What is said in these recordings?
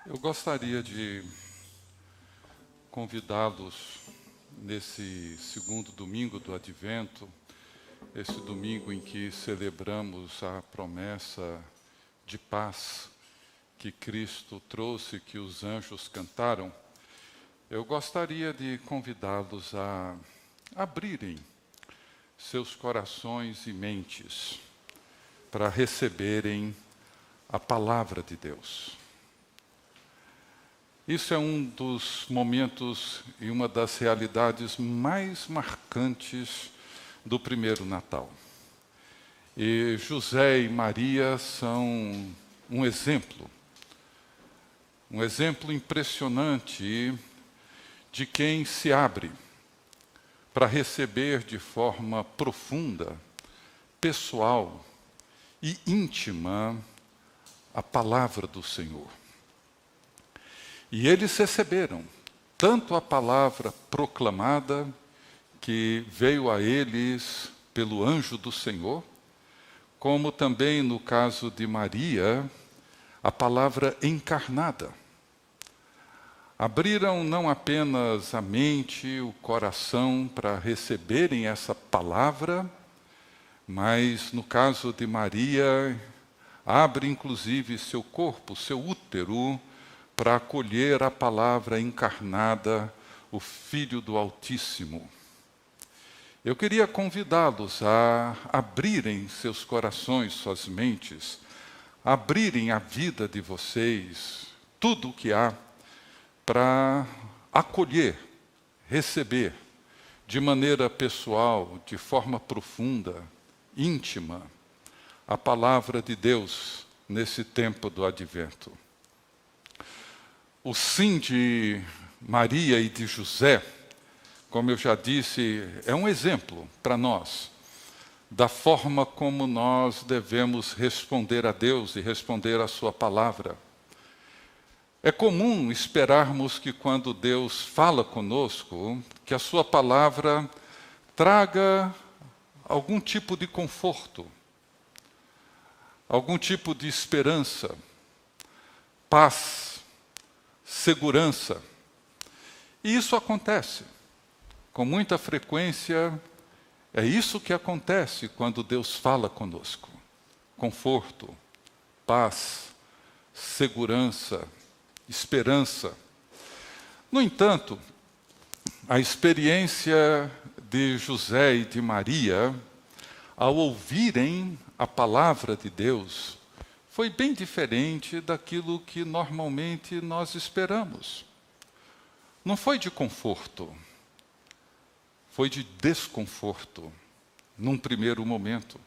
Eu gostaria de convidá-los nesse segundo domingo do Advento, esse domingo em que celebramos a promessa de paz que Cristo trouxe, que os anjos cantaram. Eu gostaria de convidá-los a abrirem seus corações e mentes para receberem a palavra de Deus. Isso é um dos momentos e uma das realidades mais marcantes do primeiro Natal. E José e Maria são um exemplo impressionante de quem se abre para receber de forma profunda, pessoal e íntima a palavra do Senhor. E eles receberam tanto a palavra proclamada, que veio a eles pelo anjo do Senhor, como também, no caso de Maria, a palavra encarnada. Abriram não apenas a mente, o coração para receberem essa palavra, mas, no caso de Maria, abre inclusive seu corpo, seu útero, para acolher a palavra encarnada, o Filho do Altíssimo. Eu queria convidá-los a abrirem seus corações, suas mentes, abrirem a vida de vocês, tudo o que há, para acolher, receber, de maneira pessoal, de forma profunda, íntima, a palavra de Deus nesse tempo do Advento. O sim de Maria e de José, como eu já disse, é um exemplo para nós da forma como nós devemos responder a Deus e responder à sua palavra. É comum esperarmos que quando Deus fala conosco, que a sua palavra traga algum tipo de conforto, algum tipo de esperança, paz, segurança. E isso acontece. Com muita frequência, é isso que acontece quando Deus fala conosco. Conforto, paz, segurança, esperança. No entanto, a experiência de José e de Maria, ao ouvirem a palavra de Deus, foi bem diferente daquilo que normalmente nós esperamos. Não foi de conforto, foi de desconforto, num primeiro momento.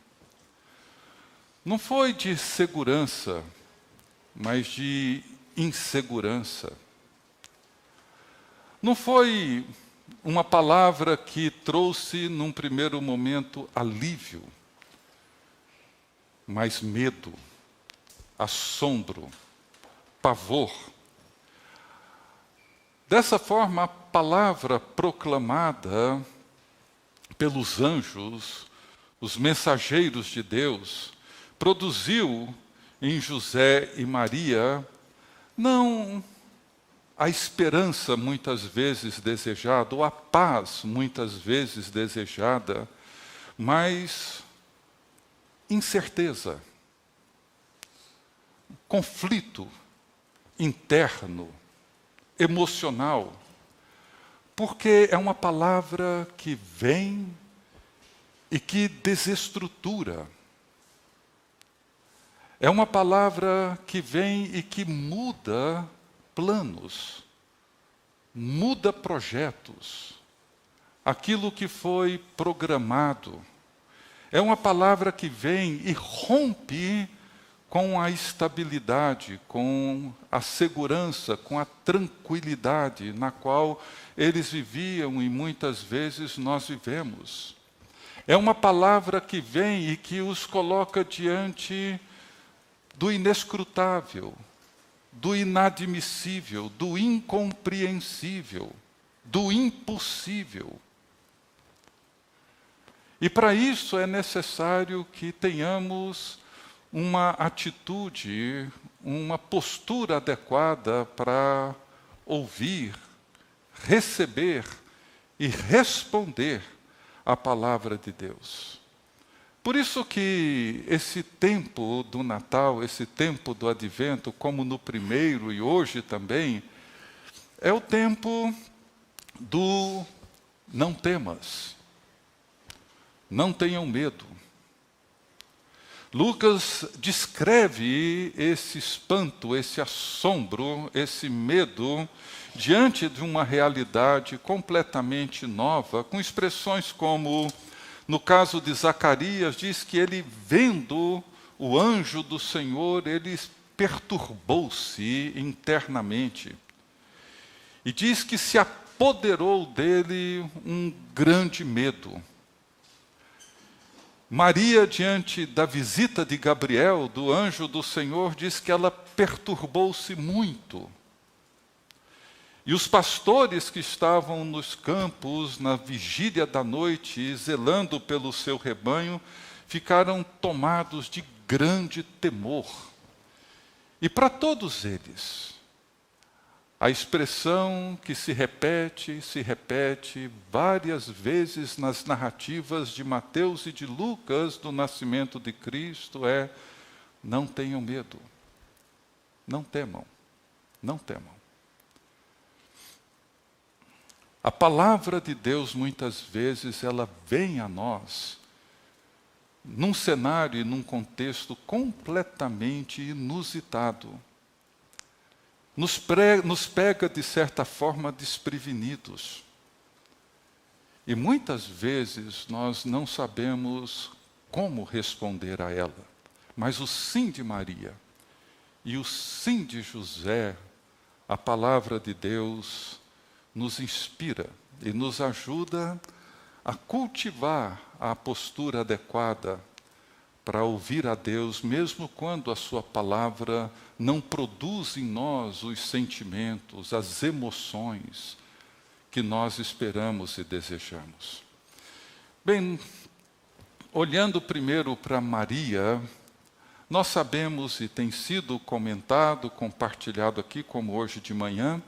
Não foi de segurança, mas de insegurança. Não foi uma palavra que trouxe, num primeiro momento, alívio, mas medo, assombro, pavor. Dessa forma, a palavra proclamada pelos anjos, os mensageiros de Deus, produziu em José e Maria não a esperança muitas vezes desejada, ou a paz muitas vezes desejada, mas incerteza, conflito interno, emocional, porque é uma palavra que vem e que desestrutura. É uma palavra que vem e que muda planos, muda projetos, aquilo que foi programado. É uma palavra que vem e rompe com a estabilidade, com a segurança, com a tranquilidade na qual eles viviam e muitas vezes nós vivemos. É uma palavra que vem e que os coloca diante do inescrutável, do inadmissível, do incompreensível, do impossível. E para isso é necessário que tenhamos uma atitude, uma postura adequada para ouvir, receber e responder à palavra de Deus. Por isso que esse tempo do Natal, esse tempo do Advento, como no primeiro e hoje também, é o tempo do não temas, não tenham medo. Lucas descreve esse espanto, esse assombro, esse medo diante de uma realidade completamente nova, com expressões como, no caso de Zacarias, diz que ele, vendo o anjo do Senhor, ele perturbou-se internamente. E diz que se apoderou dele um grande medo. Maria, diante da visita de Gabriel, do anjo do Senhor, diz que ela perturbou-se muito. E os pastores que estavam nos campos, na vigília da noite, zelando pelo seu rebanho, ficaram tomados de grande temor. E para todos eles, a expressão que se repete várias vezes nas narrativas de Mateus e de Lucas do nascimento de Cristo é: não tenham medo, não temam, não temam. A palavra de Deus, muitas vezes, ela vem a nós num cenário e num contexto completamente inusitado. Nos pega, de certa forma, desprevenidos. E muitas vezes nós não sabemos como responder a ela. Mas o sim de Maria e o sim de José, a palavra de Deus, nos inspira e nos ajuda a cultivar a postura adequada para ouvir a Deus, mesmo quando a sua palavra não produz em nós os sentimentos, as emoções que nós esperamos e desejamos. Bem, olhando primeiro para Maria, nós sabemos, e tem sido comentado, compartilhado aqui, como hoje de manhã,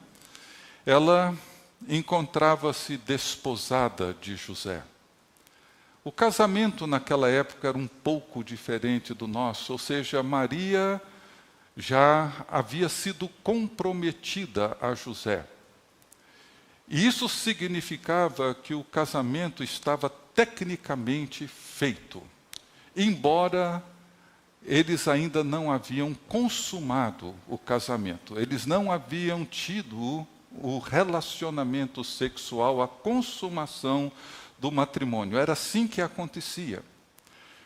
ela encontrava-se desposada de José. O casamento naquela época era um pouco diferente do nosso, ou seja, Maria já havia sido comprometida a José. E isso significava que o casamento estava tecnicamente feito, embora eles ainda não haviam consumado o casamento, eles não haviam tido o relacionamento sexual, a consumação do matrimônio. Era assim que acontecia.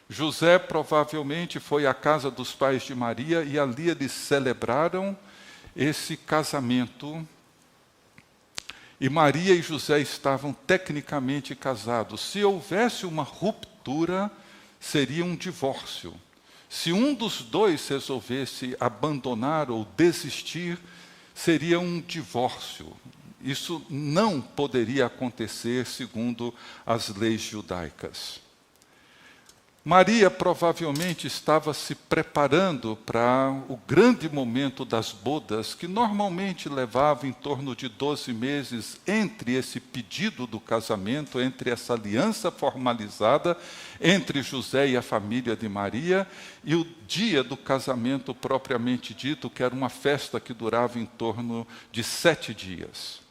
José provavelmente foi à casa dos pais de Maria e ali eles celebraram esse casamento. E Maria e José estavam tecnicamente casados. Se houvesse uma ruptura, seria um divórcio. Se um dos dois resolvesse abandonar ou desistir, seria um divórcio. Isso não poderia acontecer segundo as leis judaicas. Maria provavelmente estava se preparando para o grande momento das bodas, que normalmente levava em torno de 12 meses entre esse pedido do casamento, entre essa aliança formalizada entre José e a família de Maria, e o dia do casamento propriamente dito, que era uma festa que durava em torno de 7 dias.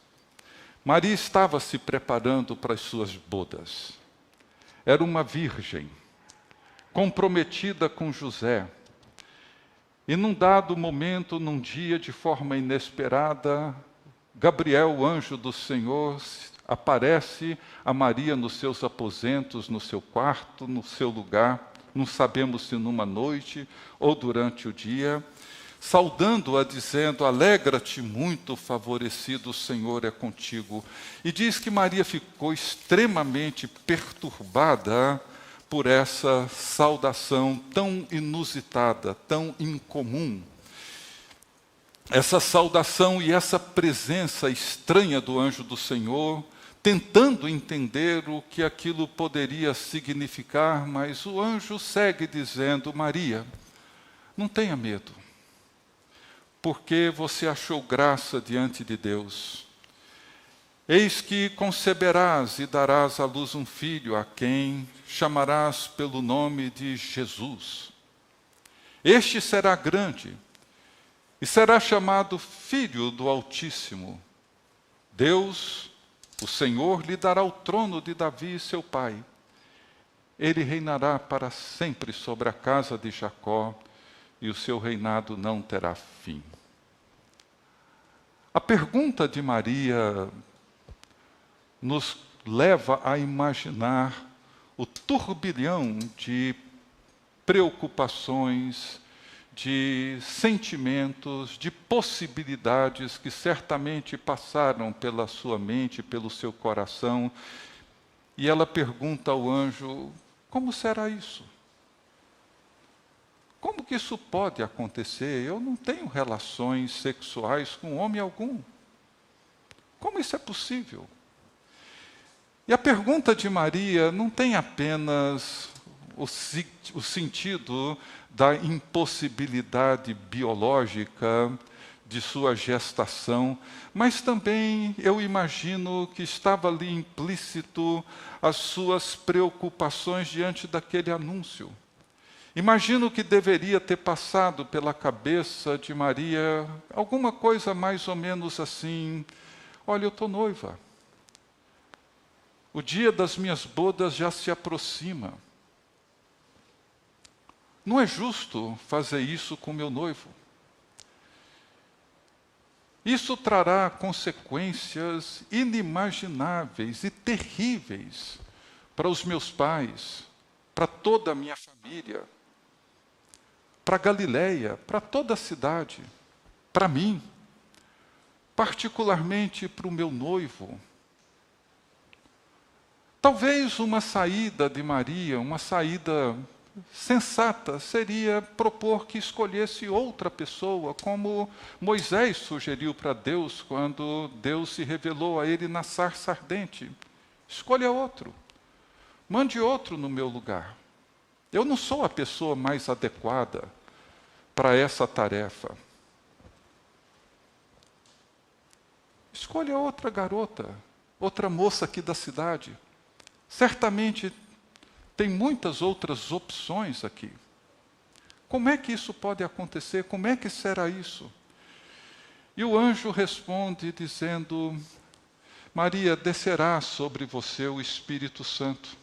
Maria estava se preparando para as suas bodas. Era uma virgem, comprometida com José. E num dado momento, num dia, de forma inesperada, Gabriel, o anjo do Senhor, aparece a Maria nos seus aposentos, no seu quarto, no seu lugar, não sabemos se numa noite ou durante o dia, saudando-a, dizendo: alegra-te muito, favorecido, o Senhor é contigo. E diz que Maria ficou extremamente perturbada por essa saudação tão inusitada, tão incomum. Essa saudação e essa presença estranha do anjo do Senhor, tentando entender o que aquilo poderia significar, mas o anjo segue dizendo: Maria, não tenha medo. porque você achou graça diante de Deus. Eis que conceberás e darás à luz um filho, a quem chamarás pelo nome de Jesus. Este será grande e será chamado Filho do Altíssimo. Deus, o Senhor, lhe dará o trono de Davi, seu pai. Ele reinará para sempre sobre a casa de Jacó, e o seu reinado não terá fim. A pergunta de Maria nos leva a imaginar o turbilhão de preocupações, de sentimentos, de possibilidades que certamente passaram pela sua mente, pelo seu coração. E ela pergunta ao anjo: como será isso? Como que isso pode acontecer? Eu não tenho relações sexuais com homem algum. Como isso é possível? E a pergunta de Maria não tem apenas o sentido da impossibilidade biológica de sua gestação, mas também eu imagino que estava ali implícito as suas preocupações diante daquele anúncio. Imagino que deveria ter passado pela cabeça de Maria alguma coisa mais ou menos assim: olha, eu estou noiva. O dia das minhas bodas já se aproxima. Não é justo fazer isso com meu noivo. Isso trará consequências inimagináveis e terríveis para os meus pais, para toda a minha família, para Galileia, para toda a cidade, para mim, particularmente para o meu noivo. Talvez uma saída de Maria, uma saída sensata, seria propor que escolhesse outra pessoa, como Moisés sugeriu para Deus quando Deus se revelou a ele na sarça ardente. Escolha outro. Mande outro no meu lugar. Eu não sou a pessoa mais adequada para essa tarefa. Escolha outra garota, outra moça aqui da cidade. Certamente tem muitas outras opções aqui. Como é que isso pode acontecer? Como é que será isso? E o anjo responde dizendo: Maria, descerá sobre você o Espírito Santo,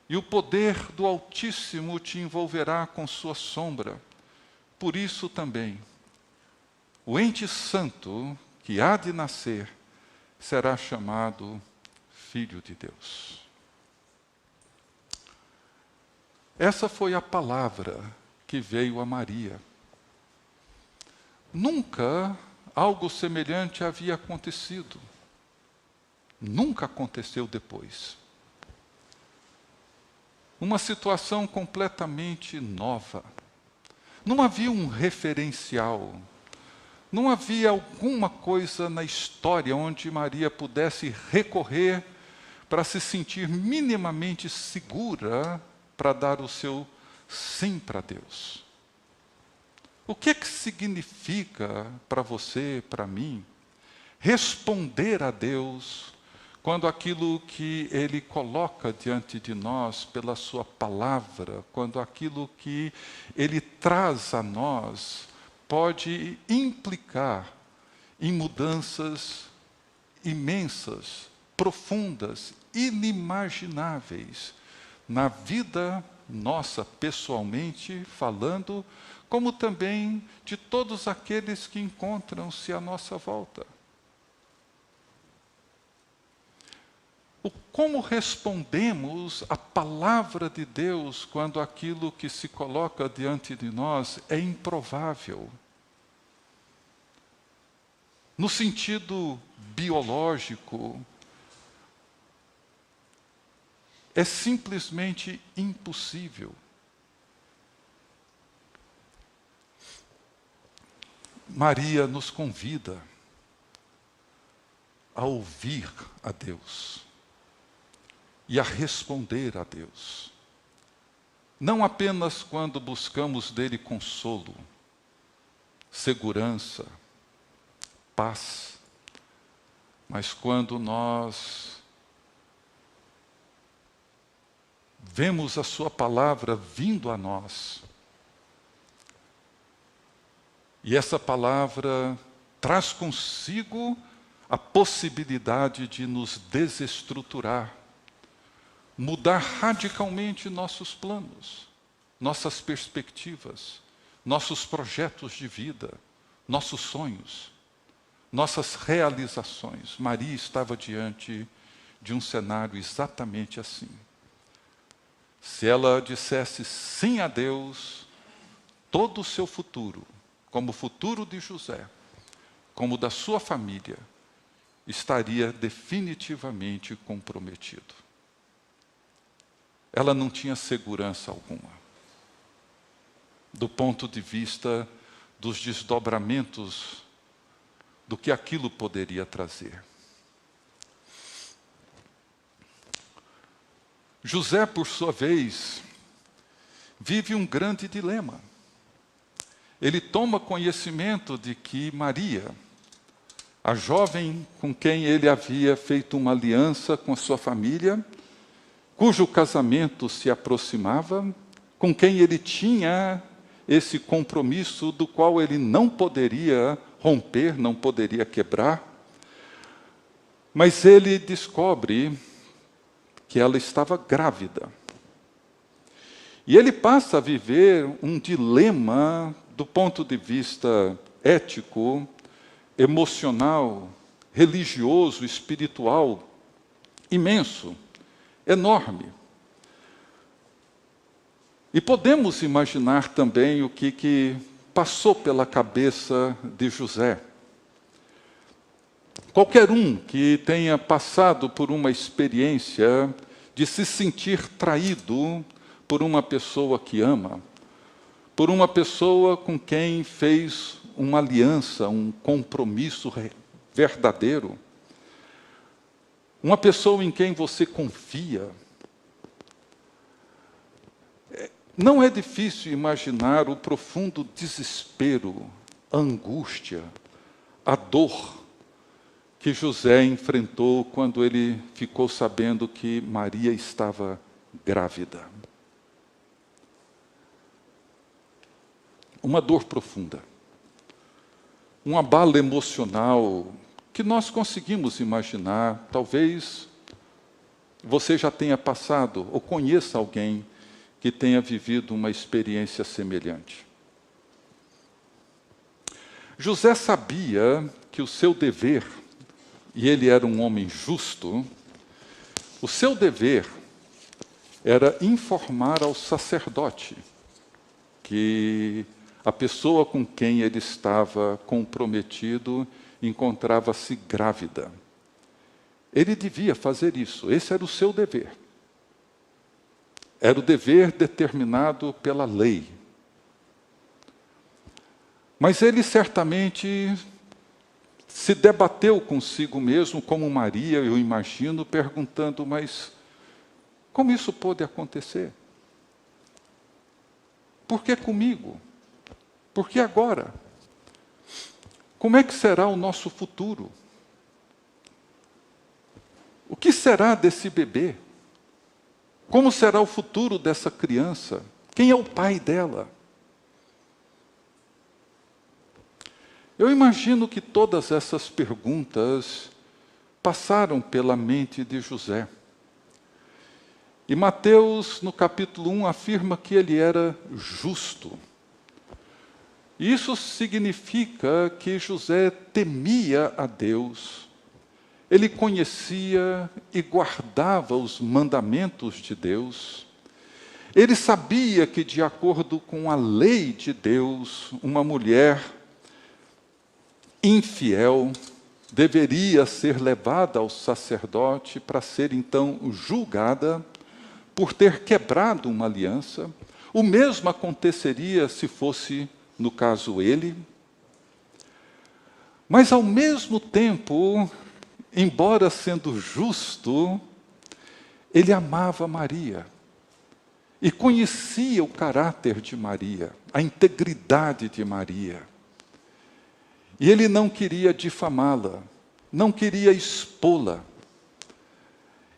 e o poder do Altíssimo te envolverá com sua sombra. Por isso também, o ente santo que há de nascer será chamado Filho de Deus. Essa foi a palavra que veio a Maria. Nunca algo semelhante havia acontecido. Nunca aconteceu depois. Uma situação completamente nova. Não havia um referencial. Não havia alguma coisa na história onde Maria pudesse recorrer para se sentir minimamente segura para dar o seu sim para Deus. O que é que significa para você, para mim, responder a Deus quando aquilo que Ele coloca diante de nós pela Sua palavra, quando aquilo que Ele traz a nós pode implicar em mudanças imensas, profundas, inimagináveis na vida nossa, pessoalmente falando, como também de todos aqueles que encontram-se à nossa volta. Como respondemos à palavra de Deus quando aquilo que se coloca diante de nós é improvável? No sentido biológico, é simplesmente impossível. Maria nos convida a ouvir a Deus e a responder a Deus. Não apenas quando buscamos dele consolo, segurança, paz. Mas quando nós vemos a sua palavra vindo a nós, e essa palavra traz consigo a possibilidade de nos desestruturar, mudar radicalmente nossos planos, nossas perspectivas, nossos projetos de vida, nossos sonhos, nossas realizações. Maria estava diante de um cenário exatamente assim. Se ela dissesse sim a Deus, todo o seu futuro, como o futuro de José, como da sua família, estaria definitivamente comprometido. Ela não tinha segurança alguma, do ponto de vista dos desdobramentos do que aquilo poderia trazer. José, por sua vez, vive um grande dilema. Ele toma conhecimento de que Maria, a jovem com quem ele havia feito uma aliança com a sua família, cujo casamento se aproximava, com quem ele tinha esse compromisso do qual ele não poderia romper, não poderia quebrar, mas ele descobre que ela estava grávida. E ele passa a viver um dilema do ponto de vista ético, emocional, religioso, espiritual, imenso, enorme. E podemos imaginar também o que passou pela cabeça de José. Qualquer um que tenha passado por uma experiência de se sentir traído por uma pessoa que ama, por uma pessoa com quem fez uma aliança, um compromisso verdadeiro, uma pessoa em quem você confia. Não é difícil imaginar o profundo desespero, a angústia, a dor que José enfrentou quando ele ficou sabendo que Maria estava grávida. Uma dor profunda, um abalo emocional que nós conseguimos imaginar. Talvez você já tenha passado ou conheça alguém que tenha vivido uma experiência semelhante. José sabia que o seu dever, e ele era um homem justo, o seu dever era informar ao sacerdote que a pessoa com quem ele estava comprometido encontrava-se grávida. Ele devia fazer isso, esse era o seu dever. Era o dever determinado pela lei. Mas ele certamente se debateu consigo mesmo, como Maria, eu imagino, perguntando, mas como isso pôde acontecer? Por que comigo? Por que agora? Como é que será o nosso futuro? O que será desse bebê? Como será o futuro dessa criança? Quem é o pai dela? Eu imagino que todas essas perguntas passaram pela mente de José. E Mateus, no capítulo 1, afirma que ele era justo. Isso significa que José temia a Deus. Ele conhecia e guardava os mandamentos de Deus. Ele sabia que, de acordo com a lei de Deus, uma mulher infiel deveria ser levada ao sacerdote para ser então julgada por ter quebrado uma aliança. O mesmo aconteceria se fosse, no caso, ele. Mas, ao mesmo tempo, embora sendo justo, ele amava Maria e conhecia o caráter de Maria, a integridade de Maria. E ele não queria difamá-la, não queria expô-la.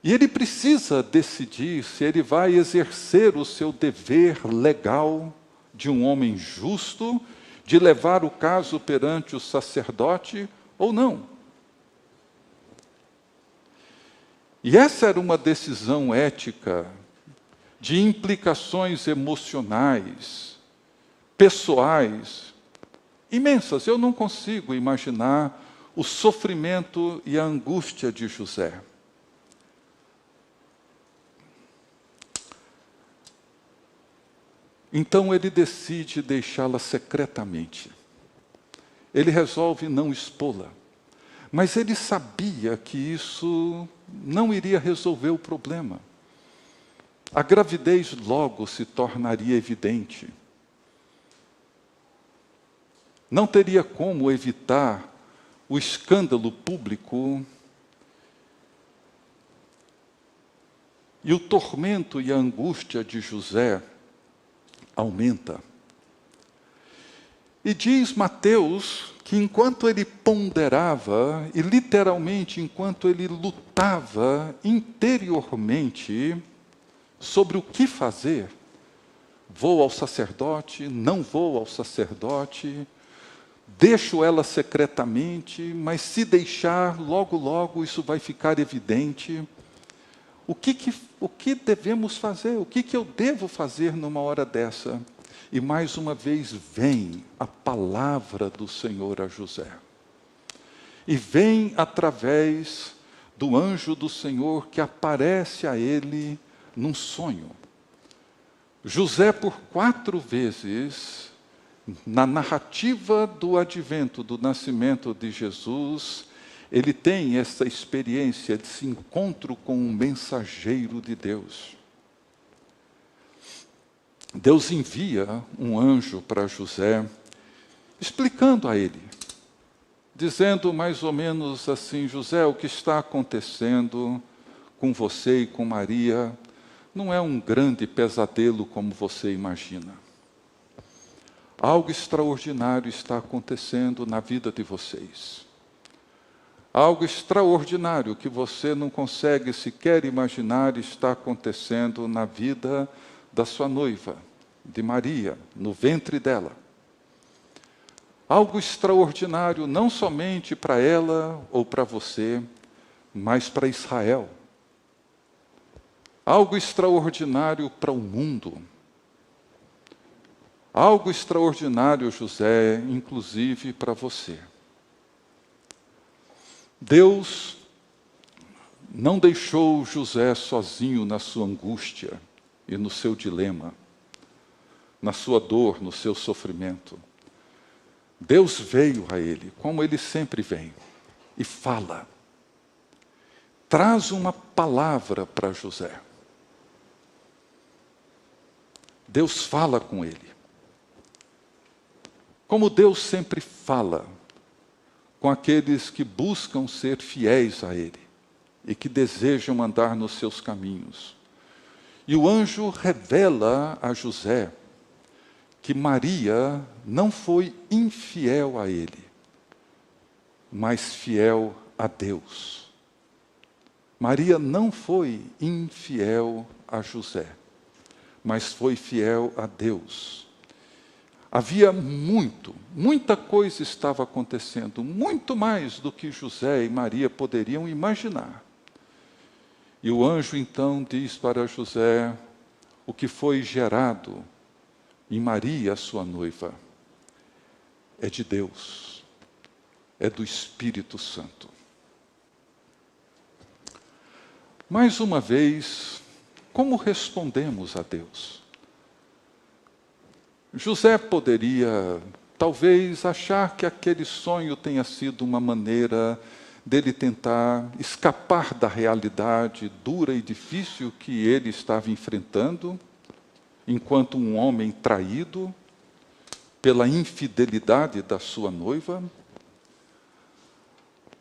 E ele precisa decidir se ele vai exercer o seu dever legal de um homem justo, de levar o caso perante o sacerdote ou não. E essa era uma decisão ética, de implicações emocionais, pessoais, imensas. Eu não consigo imaginar o sofrimento e a angústia de José. Então ele decide deixá-la secretamente. Ele resolve não expô-la. Mas ele sabia que isso não iria resolver o problema. A gravidez logo se tornaria evidente. Não teria como evitar o escândalo público e o tormento e a angústia de José aumenta. E diz Mateus que enquanto ele ponderava, e literalmente enquanto ele lutava interiormente sobre o que fazer, vou ao sacerdote, não vou ao sacerdote, deixo ela secretamente, mas se deixar, logo, logo isso vai ficar evidente. O que devemos fazer? O que eu devo fazer numa hora dessa? E mais uma vez vem a palavra do Senhor a José. E vem através do anjo do Senhor que aparece a ele num sonho. José, por 4 vezes, na narrativa do advento, do nascimento de Jesus, ele tem essa experiência de se encontro com um mensageiro de Deus. Deus envia um anjo para José, explicando a ele, dizendo mais ou menos assim: José, o que está acontecendo com você e com Maria não é um grande pesadelo como você imagina. Algo extraordinário está acontecendo na vida de vocês. Algo extraordinário que você não consegue sequer imaginar está acontecendo na vida da sua noiva, de Maria, no ventre dela. Algo extraordinário não somente para ela ou para você, mas para Israel. Algo extraordinário para o mundo. Algo extraordinário, José, inclusive para você. Deus não deixou José sozinho na sua angústia e no seu dilema, na sua dor, no seu sofrimento. Deus veio a ele, como ele sempre vem, e fala. Traz uma palavra para José. Deus fala com ele. Como Deus sempre fala com aqueles que buscam ser fiéis a Ele e que desejam andar nos seus caminhos. E o anjo revela a José que Maria não foi infiel a ele, mas fiel a Deus. Maria não foi infiel a José, mas foi fiel a Deus. Havia muita coisa estava acontecendo, muito mais do que José e Maria poderiam imaginar. E o anjo então diz para José o que foi gerado em Maria, sua noiva, é de Deus, é do Espírito Santo. Mais uma vez, como respondemos a Deus? José poderia, talvez, achar que aquele sonho tenha sido uma maneira dele tentar escapar da realidade dura e difícil que ele estava enfrentando, enquanto um homem traído pela infidelidade da sua noiva.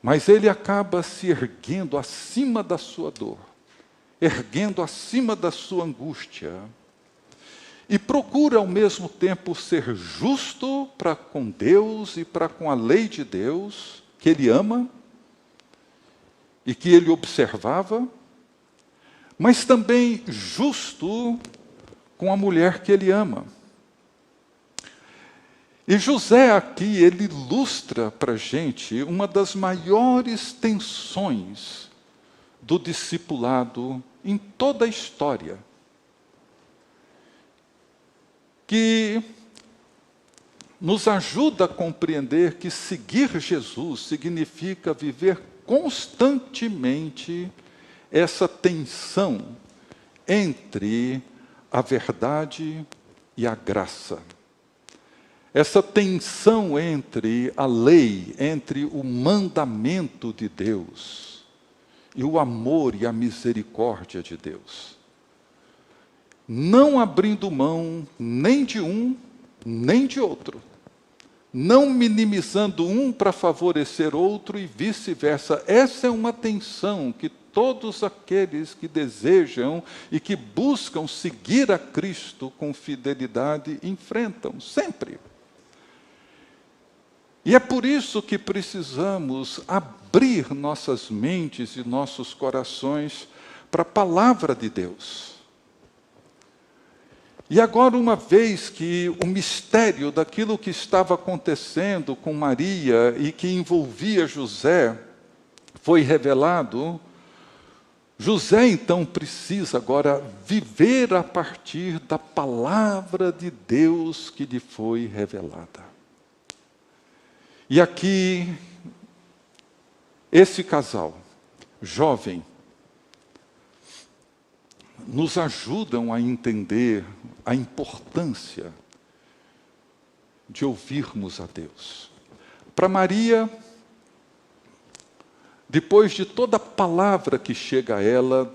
Mas ele acaba se erguendo acima da sua dor, erguendo acima da sua angústia, e procura ao mesmo tempo ser justo para com Deus e para com a lei de Deus, que ele ama e que ele observava, mas também justo com a mulher que ele ama. E José aqui, ele ilustra para a gente uma das maiores tensões do discipulado em toda a história, que nos ajuda a compreender que seguir Jesus significa viver constantemente essa tensão entre a verdade e a graça. Essa tensão entre a lei, entre o mandamento de Deus e o amor e a misericórdia de Deus. Não abrindo mão nem de um, nem de outro. Não minimizando um para favorecer outro e vice-versa. Essa é uma tensão que todos aqueles que desejam e que buscam seguir a Cristo com fidelidade enfrentam, sempre. E é por isso que precisamos abrir nossas mentes e nossos corações para a palavra de Deus. E agora, uma vez que o mistério daquilo que estava acontecendo com Maria e que envolvia José foi revelado, José então precisa agora viver a partir da palavra de Deus que lhe foi revelada. E aqui, esse casal, jovem, nos ajudam a entender a importância de ouvirmos a Deus. Para Maria, depois de toda a palavra que chega a ela,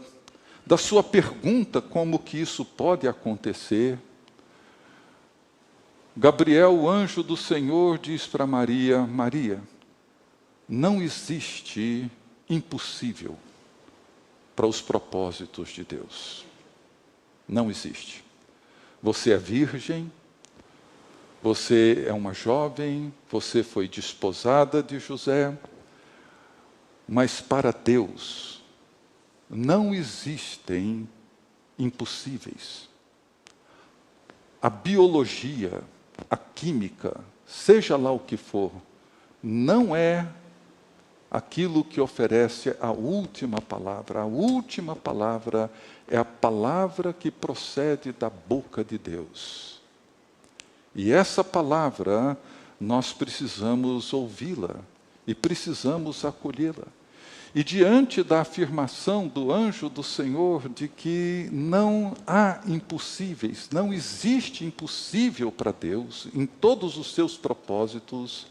da sua pergunta como que isso pode acontecer, Gabriel, o anjo do Senhor, diz para Maria: Maria, não existe impossível para os propósitos de Deus. Não existe. Você é virgem, você é uma jovem, você foi desposada de José, mas para Deus não existem impossíveis. A biologia, a química, seja lá o que for, não é aquilo que oferece a última palavra. A última palavra é a palavra que procede da boca de Deus. E essa palavra, nós precisamos ouvi-la e precisamos acolhê-la. E diante da afirmação do anjo do Senhor de que não há impossíveis, não existe impossível para Deus, em todos os seus propósitos,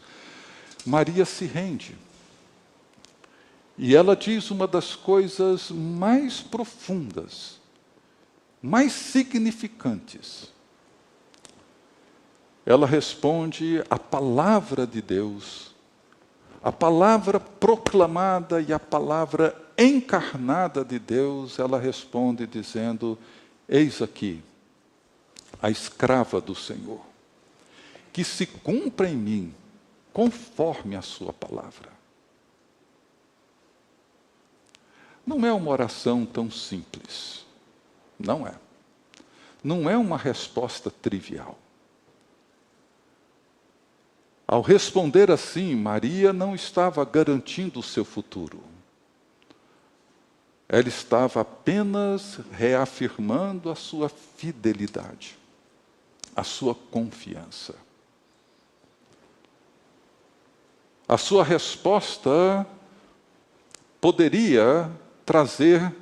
Maria se rende. E ela diz uma das coisas mais profundas, mais significantes. Ela responde a palavra de Deus, a palavra proclamada e a palavra encarnada de Deus. Ela responde dizendo: eis aqui a escrava do Senhor, que se cumpra em mim conforme a sua palavra. Não é uma oração tão simples. Não é. Não é uma resposta trivial. Ao responder assim, Maria não estava garantindo o seu futuro. Ela estava apenas reafirmando a sua fidelidade, a sua confiança. A sua resposta poderia trazer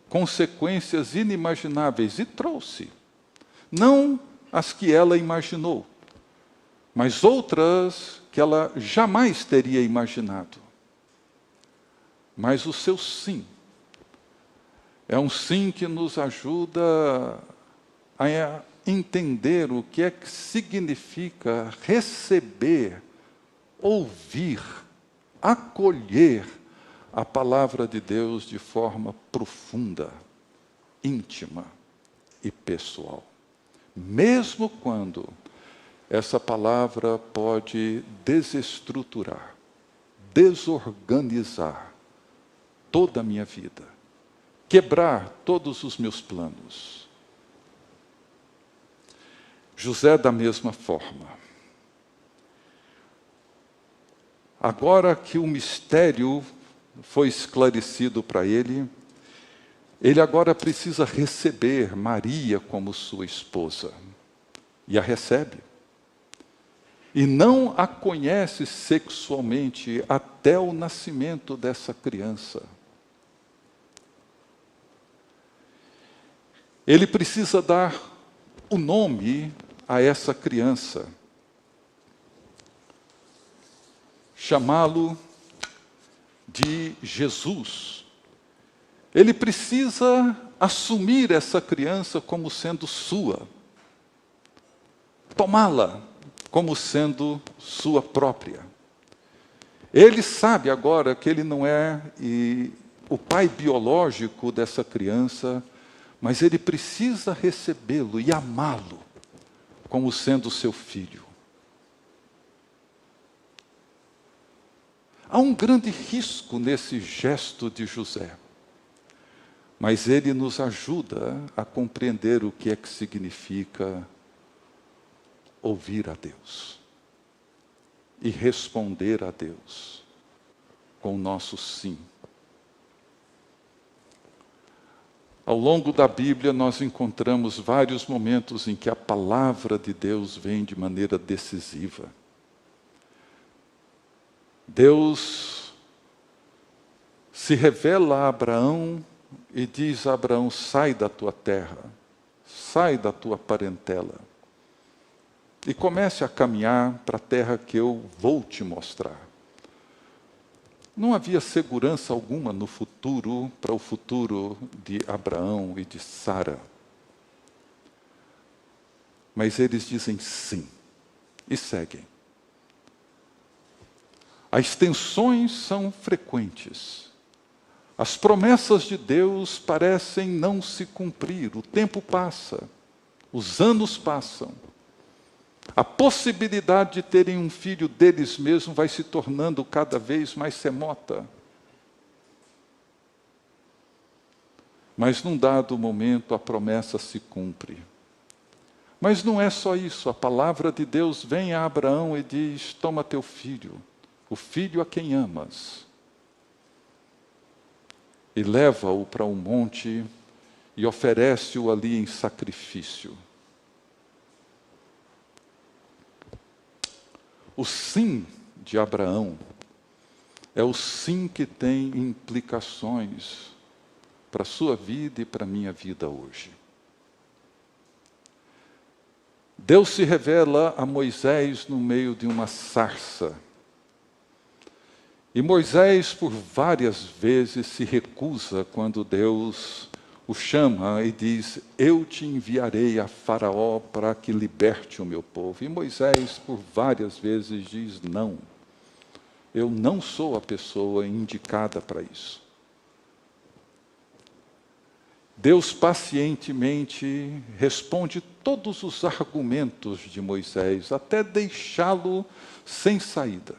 consequências inimagináveis, e trouxe. Não as que ela imaginou, mas outras que ela jamais teria imaginado. Mas o seu sim é um sim que nos ajuda a entender o que é que significa receber, ouvir, acolher a palavra de Deus de forma profunda, íntima e pessoal. mesmo quando essa palavra pode desestruturar, desorganizar toda a minha vida, quebrar todos os meus planos. José, da mesma forma. Agora que o mistério foi esclarecido para ele agora precisa receber Maria como sua esposa. E a recebe. E não a conhece sexualmente até o nascimento dessa criança. Ele precisa dar o nome a essa criança. Chamá-lo de Jesus. Ele precisa assumir essa criança como sendo sua. Tomá-la como sendo sua própria. Ele sabe agora que ele não é o pai biológico dessa criança, mas ele precisa recebê-lo e amá-lo como sendo seu filho. Há um grande risco nesse gesto de José, mas ele nos ajuda a compreender o que é que significa ouvir a Deus e responder a Deus com o nosso sim. Ao longo da Bíblia, nós encontramos vários momentos em que a palavra de Deus vem de maneira decisiva. Deus se revela a Abraão e diz a Abraão: sai da tua terra, sai da tua parentela e comece a caminhar para a terra que eu vou te mostrar. Não havia segurança alguma no futuro, para o futuro de Abraão e de Sara. Mas eles dizem sim e seguem. As tensões são frequentes. As promessas de Deus parecem não se cumprir. O tempo passa, os anos passam. A possibilidade de terem um filho deles mesmos vai se tornando cada vez mais remota. Mas num dado momento a promessa se cumpre. Mas não é só isso. A palavra de Deus vem a Abraão e diz: toma teu filho, o filho a quem amas, e leva-o para um monte e oferece-o ali em sacrifício. O sim de Abraão é o sim que tem implicações para a sua vida e para a minha vida hoje. Deus se revela a Moisés no meio de uma sarça. E Moisés, por várias vezes, se recusa quando Deus o chama e diz: eu te enviarei a Faraó para que liberte o meu povo. E Moisés, por várias vezes, diz: não, eu não sou a pessoa indicada para isso. Deus pacientemente responde todos os argumentos de Moisés, até deixá-lo sem saída.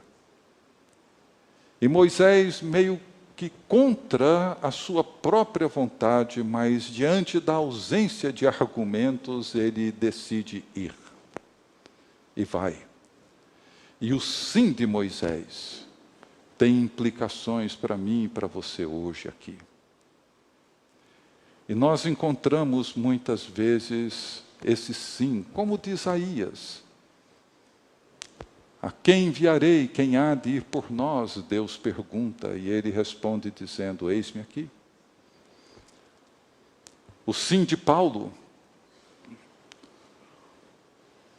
E Moisés, meio que contra a sua própria vontade, mas diante da ausência de argumentos, ele decide ir. E vai. E o sim de Moisés tem implicações para mim e para você hoje aqui. E nós encontramos muitas vezes esse sim, como de Isaías. A quem enviarei? Quem há de ir por nós? Deus pergunta, e ele responde dizendo: eis-me aqui. O sim de Paulo,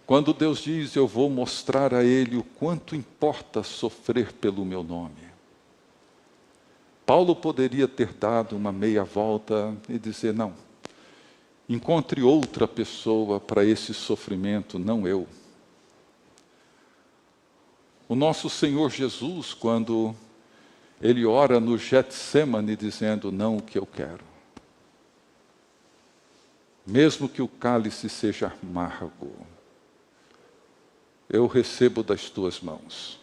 quando Deus diz: eu vou mostrar a ele o quanto importa sofrer pelo meu nome. Paulo poderia ter dado uma meia volta e dizer: não, encontre outra pessoa para esse sofrimento, não eu. O nosso Senhor Jesus, quando Ele ora no Getsêmani, dizendo: não o que eu quero, mesmo que o cálice seja amargo, eu recebo das tuas mãos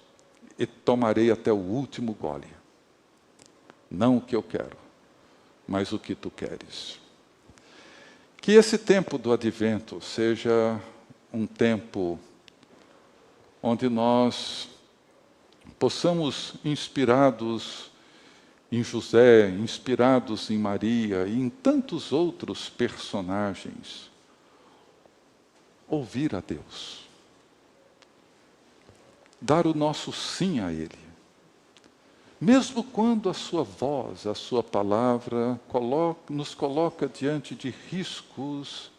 e tomarei até o último gole. Não o que eu quero, mas o que tu queres. Que esse tempo do advento seja um tempo onde nós possamos, inspirados em José, inspirados em Maria e em tantos outros personagens, ouvir a Deus, dar o nosso sim a Ele, mesmo quando a sua voz, a sua palavra nos coloca diante de riscos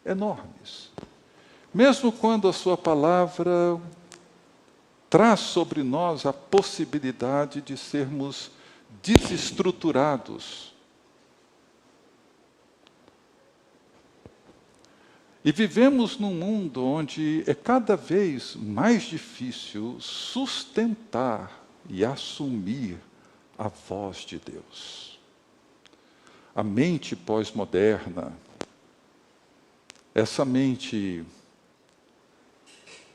enormes, mesmo quando a sua palavra traz sobre nós a possibilidade de sermos desestruturados. E vivemos num mundo onde é cada vez mais difícil sustentar e assumir a voz de Deus. A mente pós-moderna, essa mente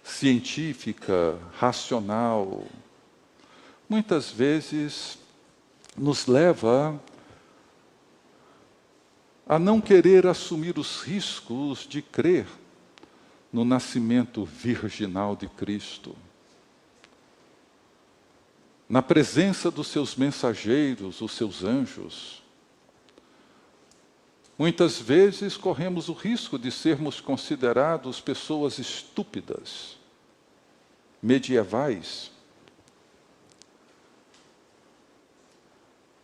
científica, racional, muitas vezes nos leva a não querer assumir os riscos de crer no nascimento virginal de Cristo, na presença dos seus mensageiros, os seus anjos. Muitas vezes corremos o risco de sermos considerados pessoas estúpidas, medievais,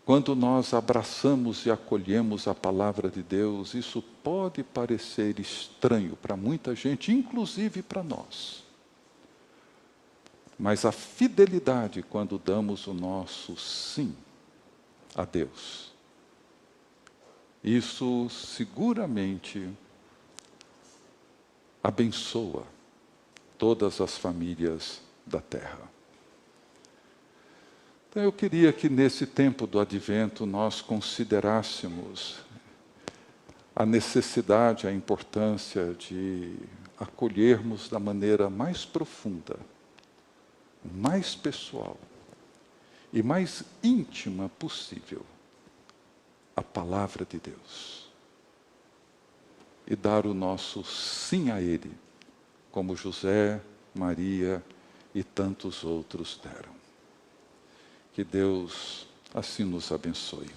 quando nós abraçamos e acolhemos a palavra de Deus. Isso pode parecer estranho para muita gente, inclusive para nós. Mas a fidelidade, quando damos o nosso sim a Deus, isso seguramente abençoa todas as famílias da terra. Então eu queria que nesse tempo do advento nós considerássemos a necessidade, a importância de acolhermos da maneira mais profunda, mais pessoal e mais íntima possível a palavra de Deus. E dar o nosso sim a Ele, como José, Maria e tantos outros deram. Que Deus assim nos abençoe.